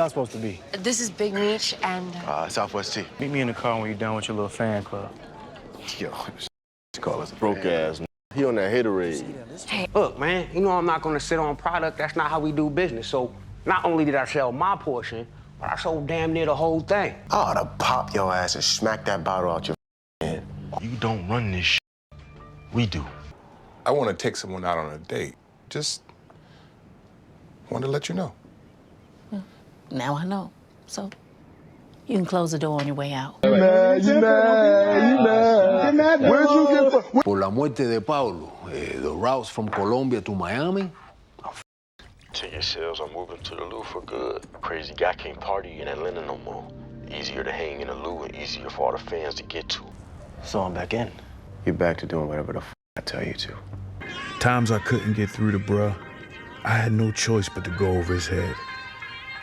y'all supposed to be? This is Big Meech and... Southwest T. Meet me in the car when you're done with your little fan club. Yo, call us broke ass. He on that haterade. Hey. Look, man, you know I'm not gonna sit on product. That's not how we do business. So not only did I sell my portion, but I sold damn near the whole thing. I ought to pop your ass and smack that bottle out your head. You don't run this shit. We do. I want to take someone out on a date. Just want to let you know. Now I know. So you can close the door on your way out. You mad. Where'd you get from? Por la muerte de Paulo, the routes from Colombia to Miami. Ticket sales are moving to the Lou for good. Crazy guy can't party in Atlanta no more. Easier to hang in the Lou and easier for all the fans to get to. So I'm back in. You're back to doing whatever the I tell you to. Times I couldn't get through to bruh, I had no choice but to go over his head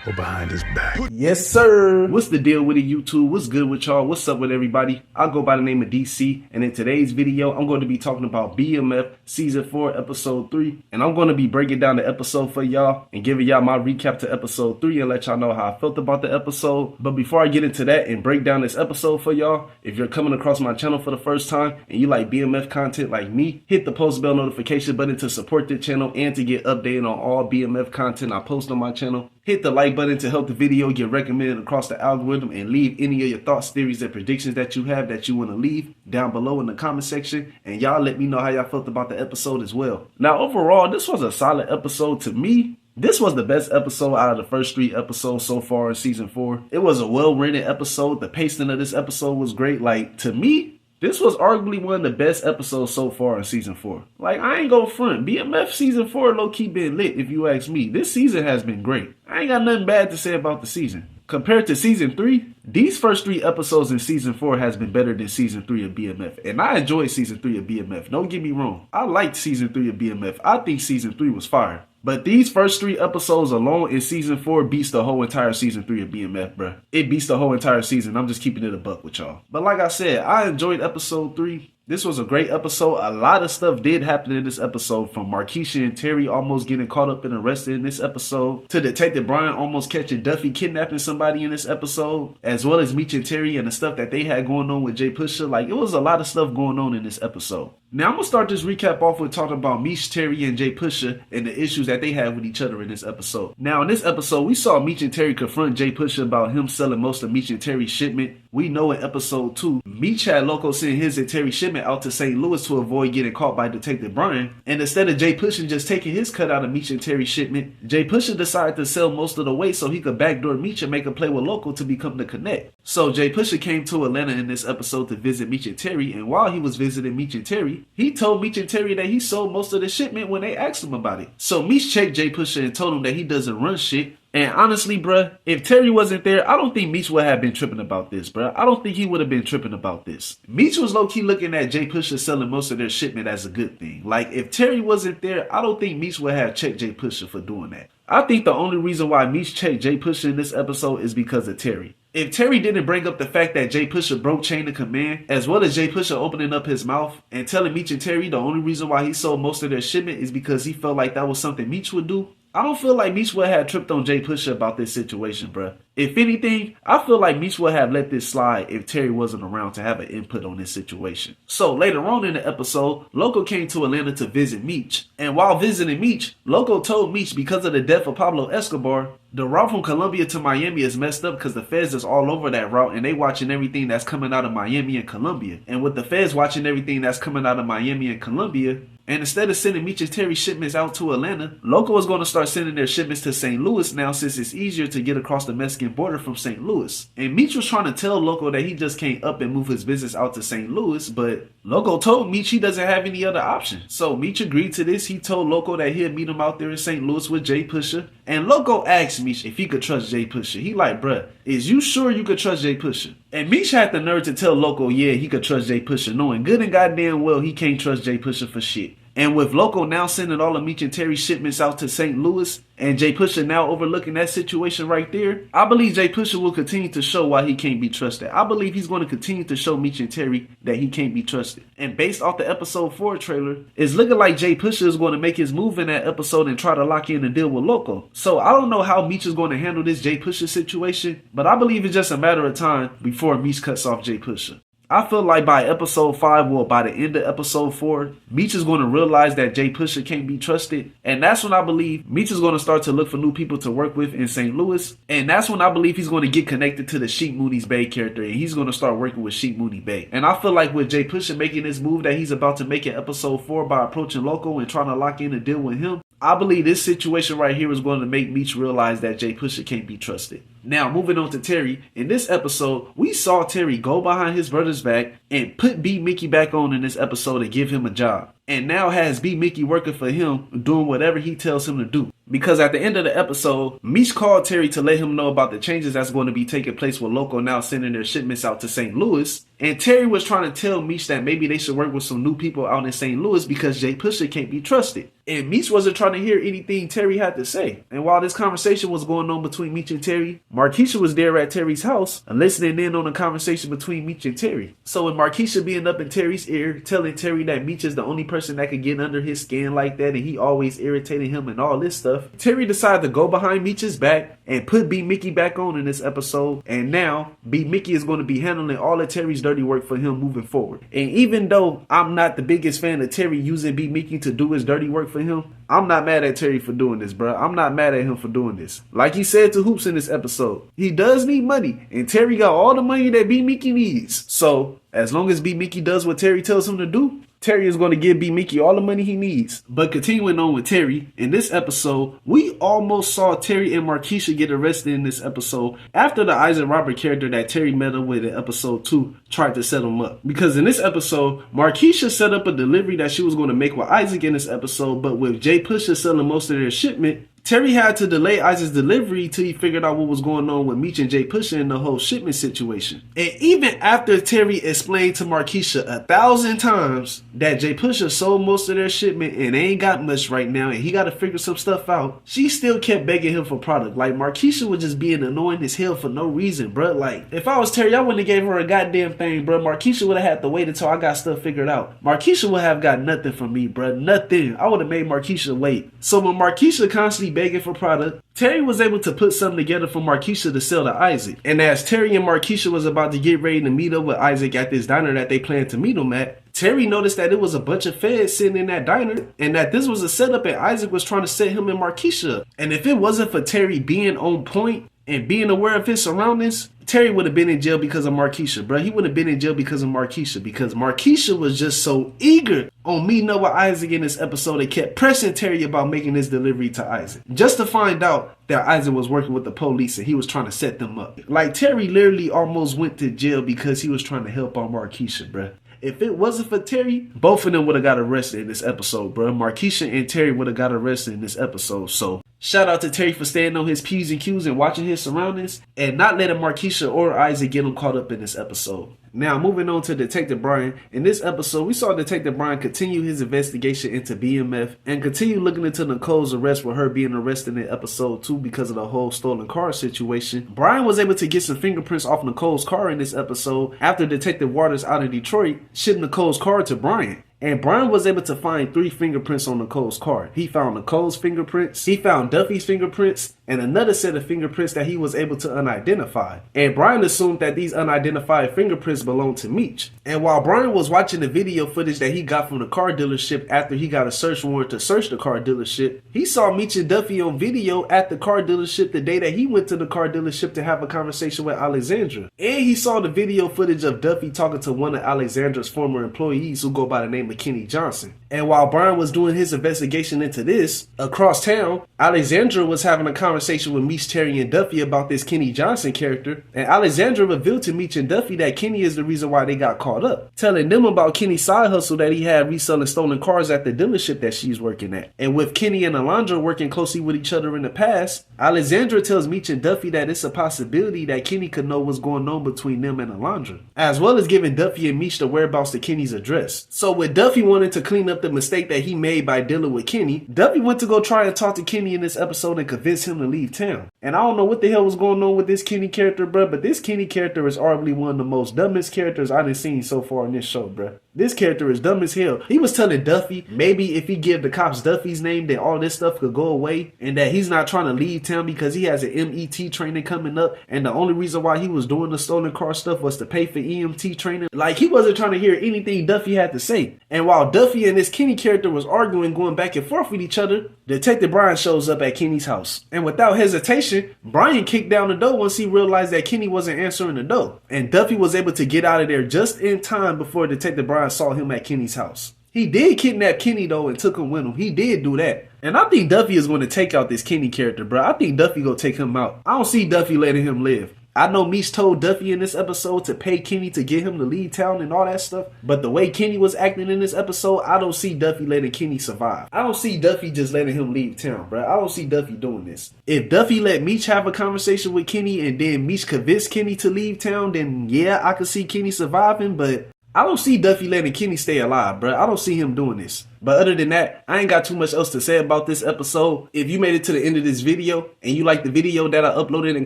or behind his back. Yes, sir. What's the deal with it, YouTube? What's good with y'all? What's up with everybody? I go by the name of DC, and in today's video, I'm going to be talking about BMF Season 4, Episode 3, and I'm going to be breaking down the episode for y'all and giving y'all my recap to Episode 3 and let y'all know how I felt about the episode. But before I get into that and break down this episode for y'all, if you're coming across my channel for the first time and you like BMF content like me, hit the post bell notification button to support the channel and to get updated on all BMF content I post on my channel. Hit the like button to help the video get recommended across the algorithm, and leave any of your thoughts, theories, and predictions that you have that you want to leave down below in the comment section. And y'all let me know how y'all felt about the episode as well. Now, overall, this was a solid episode to me. This was the best episode out of the first 3 episodes so far in Season 4. It was a well-written episode. The pacing of this episode was great. Like, to me, this was arguably one of the best episodes so far in Season 4. Like, I ain't go front. BMF Season 4 low-key been lit, if you ask me. This season has been great. I ain't got nothing bad to say about the season. Compared to Season 3, these first 3 episodes in Season 4 has been better than Season 3 of BMF. And I enjoyed Season 3 of BMF. Don't get me wrong. I liked Season 3 of BMF. I think Season 3 was fire. But these first 3 episodes alone in Season 4 beats the whole entire Season 3 of BMF, bruh. It beats the whole entire season. I'm just keeping it a buck with y'all. But like I said, I enjoyed Episode 3. This was a great episode. A lot of stuff did happen in this episode, from Meech and Terry almost getting caught up and arrested in this episode, to Detective Brian almost catching Duffy kidnapping somebody in this episode, as well as Meech and Terry and the stuff that they had going on with Jay Pusha. Like, it was a lot of stuff going on in this episode. Now, I'm going to start this recap off with talking about Meech, Terry, and Jay Pusha and the issues that they had with each other in this episode. Now, in this episode, we saw Meech and Terry confront Jay Pusha about him selling most of Meech and Terry's shipment. We know in Episode 2, Meech had Loco send his and Terry's shipment out to St. Louis to avoid getting caught by Detective Brian. And instead of Jay Pusha just taking his cut out of Meech and Terry's shipment, Jay Pusha decided to sell most of the weight so he could backdoor Meech and make a play with Loco to become the connect. So Jay Pusha came to Atlanta in this episode to visit Meech and Terry, and while he was visiting Meech and Terry, he told Meech and Terry that he sold most of the shipment when they asked him about it. So Meech checked Jay Pusha and told him that he doesn't run shit. And honestly, bruh, if Terry wasn't there, I don't think Meech would have been tripping about this, bruh. I don't think he would have been tripping about this. Meech was low-key looking at Jay Pusha selling most of their shipment as a good thing. Like, if Terry wasn't there, I don't think Meech would have checked Jay Pusha for doing that. I think the only reason why Meech checked Jay Pusha in this episode is because of Terry. If Terry didn't bring up the fact that Jay Pusha broke chain of command, as well as Jay Pusha opening up his mouth and telling Meech and Terry the only reason why he sold most of their shipment is because he felt like that was something Meech would do, I don't feel like Meech would have tripped on Jay Pusha about this situation, bruh. If anything, I feel like Meech would have let this slide if Terry wasn't around to have an input on this situation. So later on in the episode, Loco came to Atlanta to visit Meech. And while visiting Meech, Loco told Meech because of the death of Pablo Escobar, the route from Colombia to Miami is messed up because the feds is all over that route and they watching everything that's coming out of Miami and Colombia. And with the feds watching everything that's coming out of Miami and Colombia, and instead of sending Meech and Terry shipments out to Atlanta, Loco is going to start sending their shipments to St. Louis now, since it's easier to get across the Mexican border from St. Louis. And Meech was trying to tell Loco that he just can't up and move his business out to St. Louis, but Loco told Meech he doesn't have any other option. So Meech agreed to this. He told Loco that he'd meet him out there in St. Louis with Jay Pusha. And Loco asked Meech if he could trust Jay Pusha. He like, bruh, is you sure you could trust Jay Pusha? And Meech had the nerve to tell Loco, yeah, he could trust Jay Pusha, knowing good and goddamn well he can't trust Jay Pusha for shit. And with Loco now sending all of Meech and Terry shipments out to St. Louis, and Jay Pusha now overlooking that situation right there, I believe Jay Pusha will continue to show why he can't be trusted. I believe he's going to continue to show Meech and Terry that he can't be trusted. And based off the episode 4 trailer, it's looking like Jay Pusha is going to make his move in that episode and try to lock in a deal with Loco. So I don't know how Meech is going to handle this Jay Pusha situation, but I believe it's just a matter of time before Meech cuts off Jay Pusha. I feel like by episode 5, well, by the end of episode 4, Meech is going to realize that Jay Pusha can't be trusted. And that's when I believe Meech is going to start to look for new people to work with in St. Louis. And that's when I believe he's going to get connected to the Sheik Mooney's Bay character. And he's going to start working with Sheik Mooney Bay. And I feel like with Jay Pusha making this move that he's about to make in episode 4 by approaching Loco and trying to lock in a deal with him, I believe this situation right here is going to make Meech realize that Jay Pusha can't be trusted. Now, moving on to Terry. In this episode, we saw Terry go behind his brother's back and put B Mickey back on in this episode to give him a job. And now has B Mickey working for him, doing whatever he tells him to do. Because at the end of the episode, Meech called Terry to let him know about the changes that's going to be taking place with Loco now sending their shipments out to St. Louis. And Terry was trying to tell Meech that maybe they should work with some new people out in St. Louis because Jay Pusha can't be trusted. And Meech wasn't trying to hear anything Terry had to say. And while this conversation was going on between Meech and Terry, Markeisha was there at Terry's house and listening in on the conversation between Meech and Terry. So with Markeisha being up in Terry's ear, telling Terry that Meech is the only person that could get under his skin like that and he always irritating him and all this stuff, Terry decided to go behind Meech's back and put B Mickey back on in this episode. And now B Mickey is going to be handling all of Terry's dirty work for him moving forward. And even though I'm not the biggest fan of Terry using B Mickey to do his dirty work for him, I'm not mad at Terry for doing this, bro. I'm not mad at him for doing this. Like he said to Hoops in this episode, he does need money, and Terry got all the money that B Mickey needs. So as long as B Mickey does what Terry tells him to do, Terry is going to give B Mickey all the money he needs. But continuing on with Terry, in this episode, we almost saw Terry and Markeisha get arrested in this episode after the Isaac Robert character that Terry met up with in episode 2 tried to set him up. Because in this episode, Markeisha set up a delivery that she was going to make with Isaac in this episode, but with Jay Pusha selling most of their shipment, Terry had to delay Isaac's delivery till he figured out what was going on with Meech and Jay Pusha and the whole shipment situation. And even after Terry explained to Markeisha 1,000 times that Jay Pusha sold most of their shipment and they ain't got much right now and he got to figure some stuff out, she still kept begging him for product. Like, Markeisha was just being annoying as hell for no reason, bruh. Like, if I was Terry, I wouldn't have gave her a goddamn thing, bruh. Markeisha would have had to wait until I got stuff figured out. Markeisha would have got nothing from me, bruh. Nothing. I would have made Markeisha wait. So when Markeisha constantly begging for product, Terry was able to put something together for Markeisha to sell to Isaac. And as Terry and Markeisha was about to get ready to meet up with Isaac at this diner that they planned to meet him at, Terry noticed that it was a bunch of feds sitting in that diner and that this was a setup and Isaac was trying to set him and Markeisha up. And if it wasn't for Terry being on point and being aware of his surroundings, Terry would have been in jail because of Markeisha, bro. He would have been in jail because of Markeisha, because Markeisha was just so eager on meeting up with Isaac in this episode and kept pressing Terry about making this delivery to Isaac, just to find out that Isaac was working with the police and he was trying to set them up. Like, Terry literally almost went to jail because he was trying to help on Markeisha, bro. If it wasn't for Terry, both of them would have got arrested in this episode, bro. Markeisha and Terry would have got arrested in this episode. So shout out to Terry for staying on his P's and Q's and watching his surroundings and not letting Markeisha or Isaac get him caught up in this episode. Now, moving on to Detective Brian. In this episode, we saw Detective Brian continue his investigation into BMF and continue looking into Nicole's arrest with her being arrested in episode 2 because of the whole stolen car situation. Brian was able to get some fingerprints off Nicole's car in this episode after Detective Waters out of Detroit shipped Nicole's car to Brian. And Brian was able to find 3 fingerprints on Nicole's car. He found Nicole's fingerprints, he found Duffy's fingerprints, and another set of fingerprints that he was able to unidentify. And Brian assumed that these unidentified fingerprints belonged to Meech. And while Brian was watching the video footage that he got from the car dealership after he got a search warrant to search the car dealership, he saw Meech and Duffy on video at the car dealership the day that he went to the car dealership to have a conversation with Alexandra. And he saw the video footage of Duffy talking to one of Alexandra's former employees who go by the name of Kenny Johnson. And while Brian was doing his investigation into this, across town, Alexandra was having a conversation conversation with Meech, Terry, and Duffy about this Kenny Johnson character, and Alexandra revealed to Meech and Duffy that Kenny is the reason why they got caught up, telling them about Kenny's side hustle that he had reselling stolen cars at the dealership that she's working at. And with Kenny and Alondra working closely with each other in the past, Alexandra tells Meech and Duffy that it's a possibility that Kenny could know what's going on between them and Alondra, as well as giving Duffy and Meech the whereabouts to Kenny's address. So with Duffy wanting to clean up the mistake that he made by dealing with Kenny, Duffy went to go try and talk to Kenny in this episode and convince him to leave town. And I don't know what the hell was going on with this Kenny character, bruh, but this Kenny character is arguably one of the most dumbest characters I've seen so far in this show, bruh. This character is dumb as hell. He was telling Duffy maybe if he give the cops Duffy's name, then all this stuff could go away, and that he's not trying to leave town because he has an MET training coming up, and the only reason why he was doing the stolen car stuff was to pay for EMT training. Like, he wasn't trying to hear anything Duffy had to say. And while Duffy and this Kenny character was arguing, going back and forth with each other, Detective Brian shows up at Kenny's house. And without hesitation, Brian kicked down the door once he realized that Kenny wasn't answering the door. And Duffy was able to get out of there just in time before Detective Brian saw him at Kenny's house. He did kidnap Kenny though and took him with him. He did do that. And I think Duffy is going to take out this Kenny character, bro. I think Duffy gonna take him out. I don't see Duffy letting him live. I know Meech told Duffy in this episode to pay Kenny to get him to leave town and all that stuff, but the way Kenny was acting in this episode, I don't see Duffy letting Kenny survive. I don't see Duffy just letting him leave town, bro. I don't see Duffy doing this. If Duffy let Meech have a conversation with Kenny and then Meech convinced Kenny to leave town, then yeah, I could see Kenny surviving, but I don't see Duffy letting Kenny stay alive, bro. I don't see him doing this. But other than that, I ain't got too much else to say about this episode. If you made it to the end of this video and you like the video that I uploaded and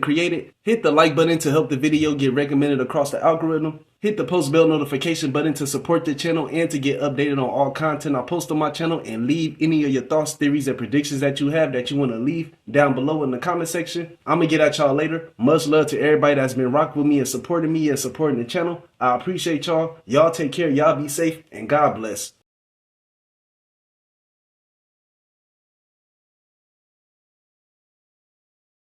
created, hit the like button to help the video get recommended across the algorithm. Hit the post bell notification button to support the channel and to get updated on all content I post on my channel, and leave any of your thoughts, theories, and predictions that you have that you want to leave down below in the comment section. I'm going to get at y'all later. Much love to everybody that's been rocking with me and supporting the channel. I appreciate y'all. Y'all take care. Y'all be safe and God bless.